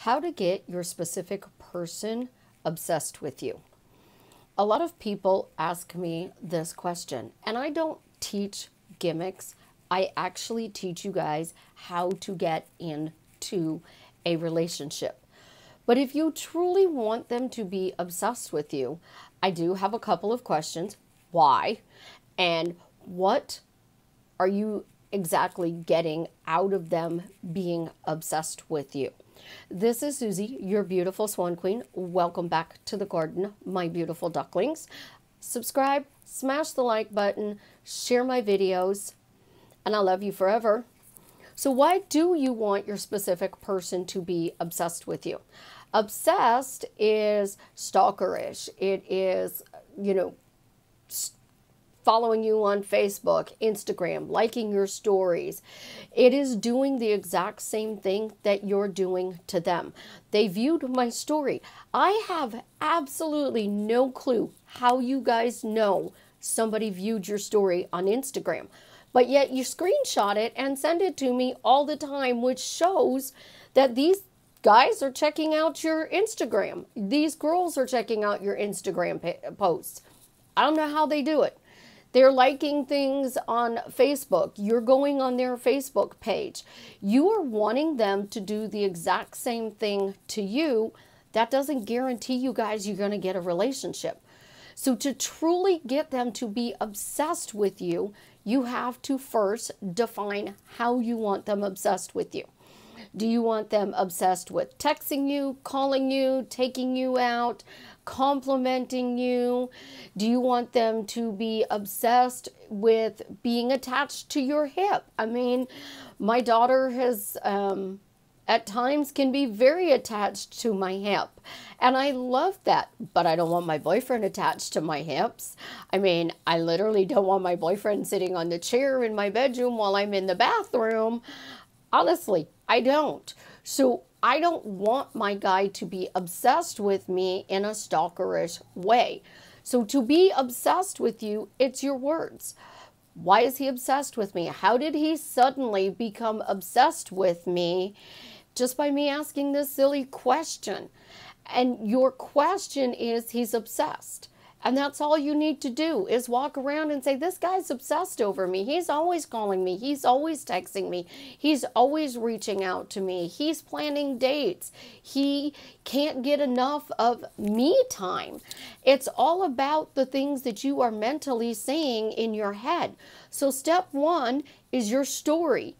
How to get your specific person obsessed with you. A lot of people ask me this question, and I don't teach gimmicks. I actually teach you guys how to get into a relationship. But if you truly want them to be obsessed with you, I do have a couple of questions. Why? And what are you exactly getting out of them being obsessed with you? This is Susie, your beautiful swan queen. Welcome back to the garden, my beautiful ducklings. Subscribe, smash the like button, share my videos, and I love you forever. So why do you want your specific person to be obsessed with you? Obsessed is stalkerish. It is, following you on Facebook, Instagram, liking your stories. It is doing the exact same thing that you're doing to them. They viewed my story. I have absolutely no clue how you guys know somebody viewed your story on Instagram, but yet you screenshot it and send it to me all the time, which shows that these guys are checking out your Instagram. These girls are checking out your Instagram posts. I don't know how they do it. They're liking things on Facebook. You're going on their Facebook page. You are wanting them to do the exact same thing to you. That doesn't guarantee you guys you're going to get a relationship. So to truly get them to be obsessed with you, you have to first define how you want them obsessed with you. Do you want them obsessed with texting you, calling you, taking you out, complimenting you? Do you want them to be obsessed with being attached to your hip? I mean, my daughter has at times can be very attached to my hip, and I love that, but I don't want my boyfriend attached to my hips. I mean, I literally don't want my boyfriend sitting on the chair in my bedroom while I'm in the bathroom. Honestly, I don't. So I don't want my guy to be obsessed with me in a stalkerish way. So to be obsessed with you, it's your words. Why is he obsessed with me? How did he suddenly become obsessed with me? Just by me asking this silly question. And your question is, he's obsessed. And that's all you need to do is walk around and say, this guy's obsessed over me. He's always calling me. He's always texting me. He's always reaching out to me. He's planning dates. He can't get enough of me time. It's all about the things that you are mentally saying in your head. So step one is your story.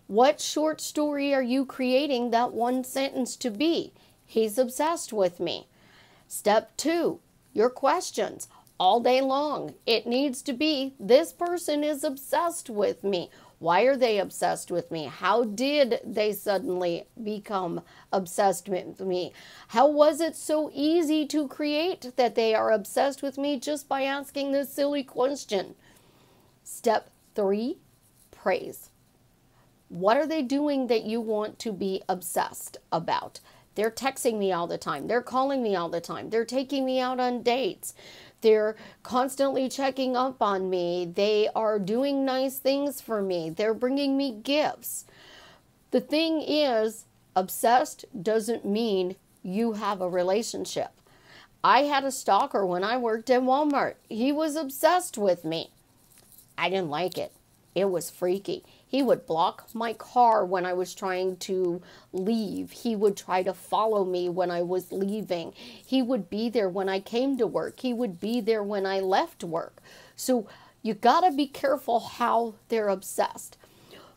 What short story are you creating that one sentence to be? He's obsessed with me. Step two, your questions all day long. It needs to be, this person is obsessed with me. Why are they obsessed with me? How did they suddenly become obsessed with me? How was it so easy to create that they are obsessed with me just by asking this silly question? Step three, praise. What are they doing that you want to be obsessed about? They're texting me all the time. They're calling me all the time. They're taking me out on dates. They're constantly checking up on me. They are doing nice things for me. They're bringing me gifts. The thing is, obsessed doesn't mean you have a relationship. I had a stalker when I worked at Walmart. He was obsessed with me. I didn't like it. It was freaky. He would block my car when I was trying to leave. He would try to follow me when I was leaving. He would be there when I came to work. He would be there when I left work. So you gotta be careful how they're obsessed.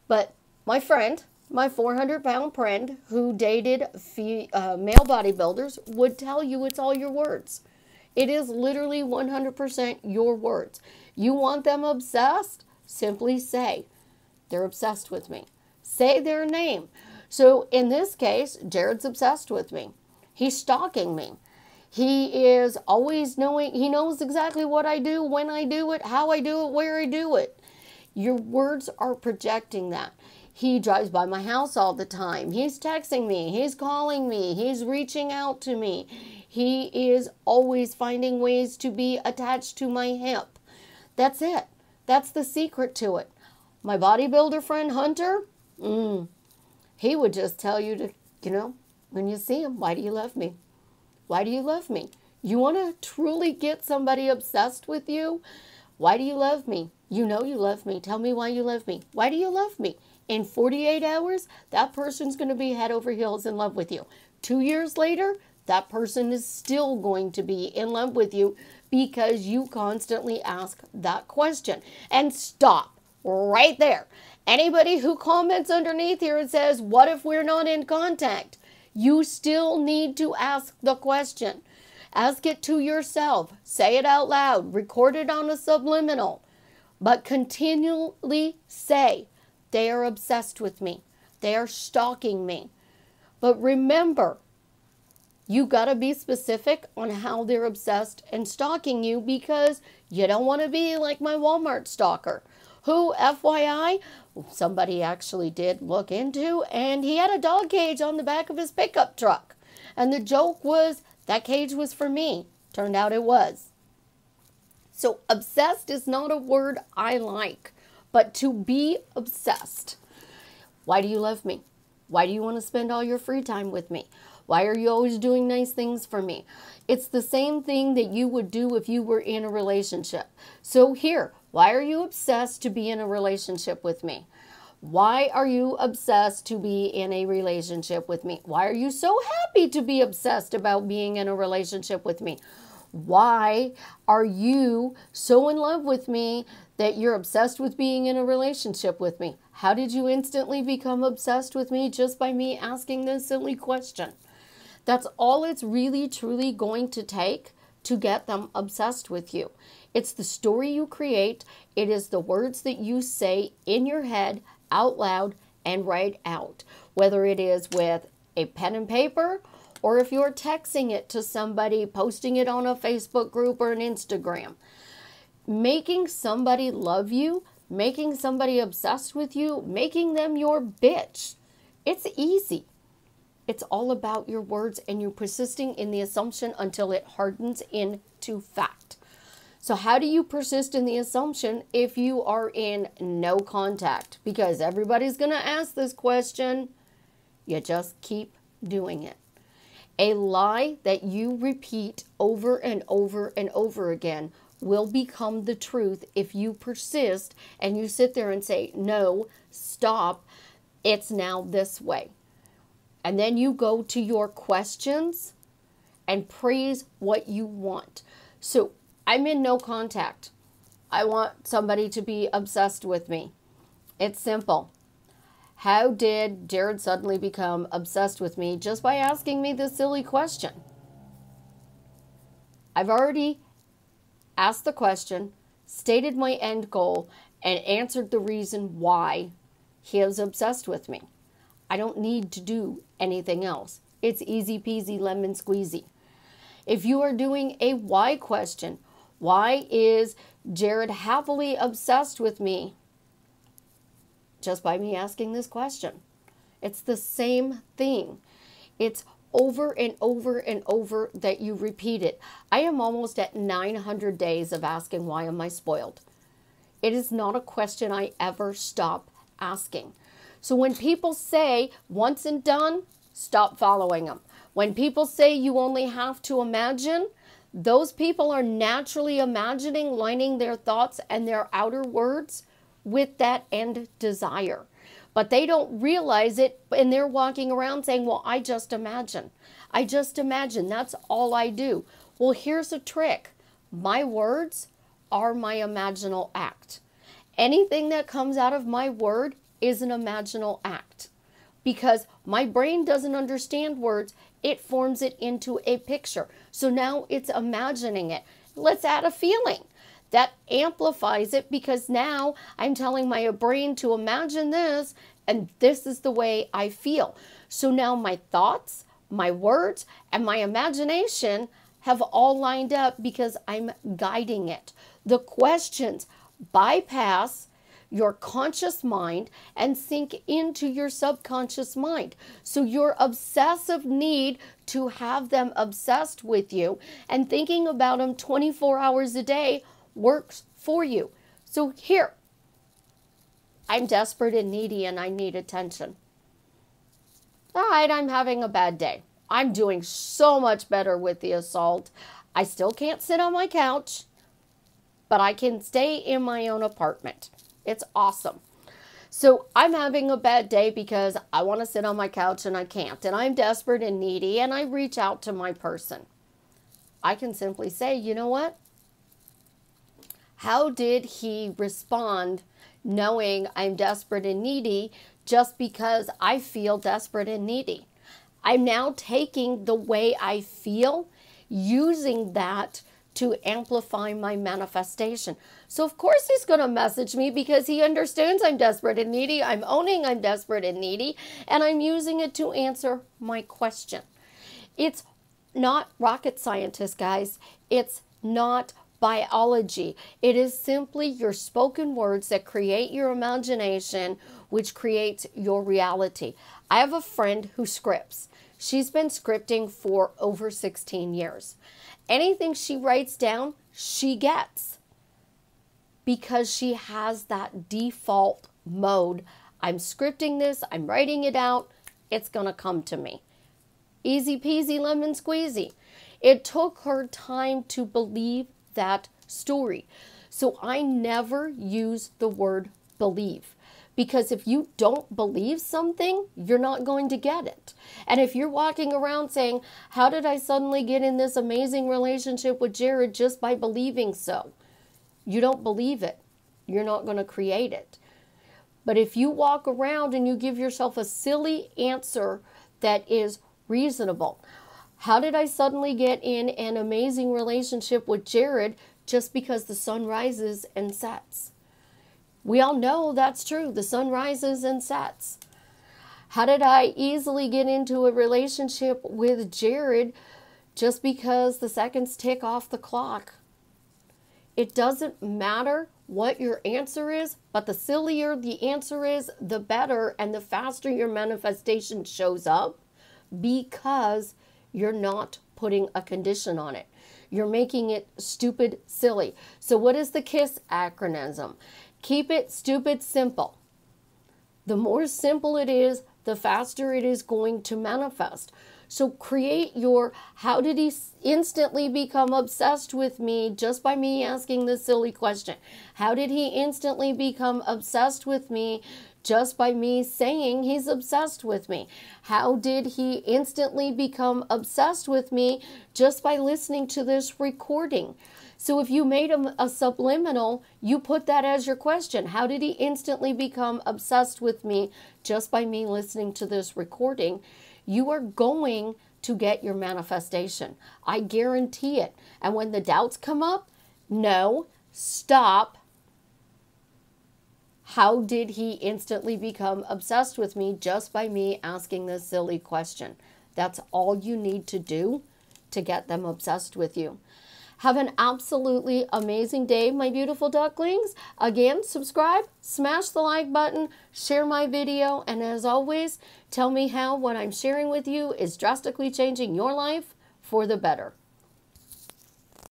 But my friend, my 400-pound friend who dated male bodybuilders would tell you it's all your words. It is literally 100% your words. You want them obsessed? Simply say, they're obsessed with me. Say their name. So in this case, Jared's obsessed with me. He's stalking me. He is always knowing, he knows exactly what I do, when I do it, how I do it, where I do it. Your words are projecting that. He drives by my house all the time. He's texting me. He's calling me. He's reaching out to me. He is always finding ways to be attached to my hip. That's it. That's the secret to it. My bodybuilder friend Hunter, he would just tell you to, When you see them, why do you love me? Why do you love me? You want to truly get somebody obsessed with you? Why do you love me? You know you love me. Tell me why you love me. Why do you love me? In 48 hours, that person's going to be head over heels in love with you. 2 years later, that person is still going to be in love with you because you constantly ask that question. And stop right there. Anybody who comments underneath here and says, what if we're not in contact? You still need to ask the question. Ask it to yourself. Say it out loud. Record it on a subliminal. But continually say, they are obsessed with me. They are stalking me. But remember, you got to be specific on how they're obsessed and stalking you, because you don't want to be like my Walmart stalker, who, FYI, somebody actually did look into, and he had a dog cage on the back of his pickup truck. And the joke was, that cage was for me. Turned out it was. So obsessed is not a word I like, but to be obsessed. Why do you love me? Why do you want to spend all your free time with me? Why are you always doing nice things for me? It's the same thing that you would do if you were in a relationship. So here, why are you obsessed to be in a relationship with me? Why are you obsessed to be in a relationship with me? Why are you so happy to be obsessed about being in a relationship with me? Why are you so in love with me that you're obsessed with being in a relationship with me? How did you instantly become obsessed with me just by me asking this silly question? That's all it's really truly going to take to get them obsessed with you. It's the story you create. It is the words that you say in your head, out loud, and write out. Whether it is with a pen and paper, or if you're texting it to somebody, posting it on a Facebook group or an Instagram. Making somebody love you, making somebody obsessed with you, making them your bitch. It's easy. It's all about your words and you persisting in the assumption until it hardens into fact. So how do you persist in the assumption if you are in no contact? Because everybody's going to ask this question. You just keep doing it. A lie that you repeat over and over and over again will become the truth if you persist and you sit there and say, no, stop, it's now this way. And then you go to your questions and praise what you want. So I'm in no contact. I want somebody to be obsessed with me. It's simple. How did Jared suddenly become obsessed with me just by asking me this silly question? I've already asked the question, stated my end goal, and answered the reason why he is obsessed with me. I don't need to do anything else. It's easy peasy lemon squeezy. If you are doing a why question, why is Jared happily obsessed with me? Just by me asking this question. It's the same thing. It's over and over and over that you repeat it. I am almost at 900 days of asking, why am I spoiled? It is not a question I ever stop asking. So when people say once and done, stop following them. When people say you only have to imagine, those people are naturally imagining, lining their thoughts and their outer words with that end desire. But they don't realize it, and they're walking around saying, well, I just imagine. I just imagine. That's all I do. Well, here's a trick. My words are my imaginal act. Anything that comes out of my word is an imaginal act. Because my brain doesn't understand words, it forms it into a picture. So now it's imagining it. Let's add a feeling. That amplifies it because now I'm telling my brain to imagine this, and this is the way I feel. So now my thoughts, my words, and my imagination have all lined up because I'm guiding it. The questions bypass your conscious mind and sink into your subconscious mind. So your obsessive need to have them obsessed with you and thinking about them 24 hours a day works for you. So here, I'm desperate and needy and I need attention. all right, I'm having a bad day. I'm doing so much better with the assault. I still can't sit on my couch, but I can stay in my own apartment. It's awesome. So I'm having a bad day because I want to sit on my couch and I can't. And I'm desperate and needy and I reach out to my person. I can simply say, you know what? How did he respond knowing I'm desperate and needy just because I feel desperate and needy? I'm now taking the way I feel, using that to amplify my manifestation. So of course he's going to message me because he understands I'm desperate and needy. I'm owning I'm desperate and needy, and I'm using it to answer my question. It's not rocket scientist, guys. It's not biology. It is simply your spoken words that create your imagination, which creates your reality. I have a friend who scripts. She's been scripting for over 16 years. Anything she writes down, she gets because she has that default mode. I'm scripting this, I'm writing it out, it's going to come to me. Easy peasy lemon squeezy. It took her time to believe that story. So I never use the word believe, because if you don't believe something, you're not going to get it. And if you're walking around saying, how did I suddenly get in this amazing relationship with Jared just by believing so? You don't believe it. You're not going to create it. But if you walk around and you give yourself a silly answer that is reasonable, how did I suddenly get in an amazing relationship with Jared just because the sun rises and sets? We all know that's true. The sun rises and sets. How did I easily get into a relationship with Jared just because the seconds tick off the clock? It doesn't matter what your answer is, but the sillier the answer is, the better, and the faster your manifestation shows up, because you're not putting a condition on it. You're making it stupid silly. So what is the KISS acronym? Keep it stupid simple. The more simple it is, the faster it is going to manifest. So create your, how did he instantly become obsessed with me just by me asking this silly question? How did he instantly become obsessed with me just by me saying he's obsessed with me? How did he instantly become obsessed with me just by listening to this recording? So if you made him a subliminal, you put that as your question. How did he instantly become obsessed with me just by me listening to this recording? You are going to get your manifestation. I guarantee it. And when the doubts come up, no, stop. How did he instantly become obsessed with me just by me asking this silly question? That's all you need to do to get them obsessed with you. Have an absolutely amazing day, my beautiful ducklings. Again, subscribe, smash the like button, share my video, and as always, tell me how what I'm sharing with you is drastically changing your life for the better.